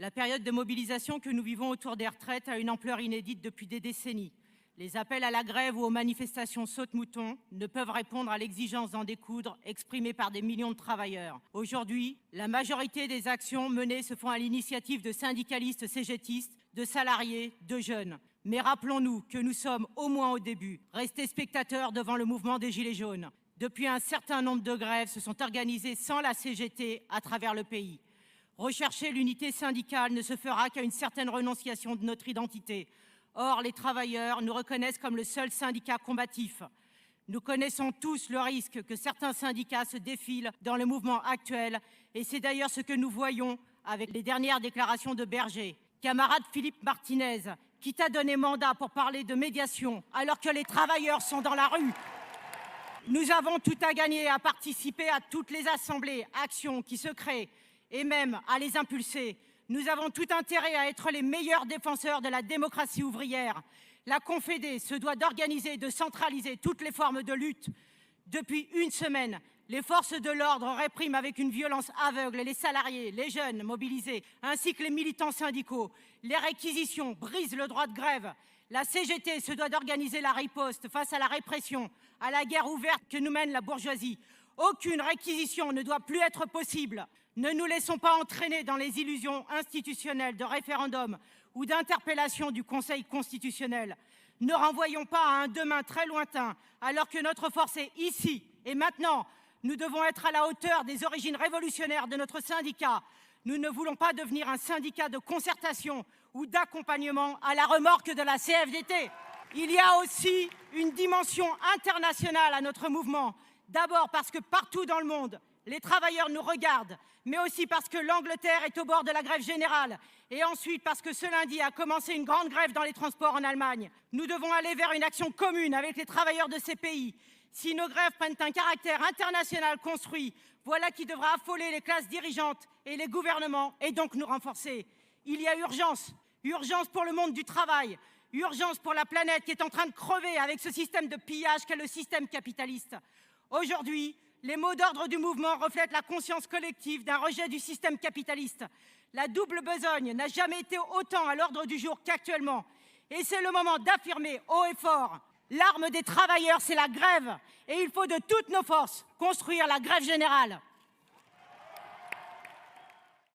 La période de mobilisation que nous vivons autour des retraites a une ampleur inédite depuis des décennies. Les appels à la grève ou aux manifestations saute-mouton ne peuvent répondre à l'exigence d'en découdre exprimée par des millions de travailleurs. Aujourd'hui, la majorité des actions menées se font à l'initiative de syndicalistes CGTistes, de salariés, de jeunes. Mais rappelons-nous que nous sommes, au moins au début, restés spectateurs devant le mouvement des Gilets jaunes. Depuis, un certain nombre de grèves se sont organisées sans la CGT à travers le pays. Rechercher l'unité syndicale ne se fera qu'à une certaine renonciation de notre identité. Or, les travailleurs nous reconnaissent comme le seul syndicat combatif. Nous connaissons tous le risque que certains syndicats se défilent dans le mouvement actuel, et c'est d'ailleurs ce que nous voyons avec les dernières déclarations de Berger. Camarade Philippe Martinez, qui t'a donné mandat pour parler de médiation alors que les travailleurs sont dans la rue. Nous avons tout à gagner à participer à toutes les assemblées, actions qui se créent, et même à les impulser. Nous avons tout intérêt à être les meilleurs défenseurs de la démocratie ouvrière. La Confédé se doit d'organiser et de centraliser toutes les formes de lutte. Depuis une semaine, les forces de l'ordre répriment avec une violence aveugle les salariés, les jeunes mobilisés, ainsi que les militants syndicaux. Les réquisitions brisent le droit de grève. La CGT se doit d'organiser la riposte face à la répression, à la guerre ouverte que nous mène la bourgeoisie. Aucune réquisition ne doit plus être possible. Ne nous laissons pas entraîner dans les illusions institutionnelles de référendum ou d'interpellation du Conseil constitutionnel. Ne renvoyons pas à un demain très lointain, alors que notre force est ici et maintenant. Nous devons être à la hauteur des origines révolutionnaires de notre syndicat. Nous ne voulons pas devenir un syndicat de concertation ou d'accompagnement à la remorque de la CFDT. Il y a aussi une dimension internationale à notre mouvement. D'abord parce que partout dans le monde, les travailleurs nous regardent, mais aussi parce que l'Angleterre est au bord de la grève générale. Et ensuite parce que ce lundi a commencé une grande grève dans les transports en Allemagne. Nous devons aller vers une action commune avec les travailleurs de ces pays. Si nos grèves prennent un caractère international construit, voilà qui devra affoler les classes dirigeantes et les gouvernements et donc nous renforcer. Il y a urgence. Urgence pour le monde du travail. Urgence pour la planète qui est en train de crever avec ce système de pillage qu'est le système capitaliste. Aujourd'hui, les mots d'ordre du mouvement reflètent la conscience collective d'un rejet du système capitaliste. La double besogne n'a jamais été autant à l'ordre du jour qu'actuellement. Et c'est le moment d'affirmer haut et fort: l'arme des travailleurs, c'est la grève. Et il faut de toutes nos forces construire la grève générale.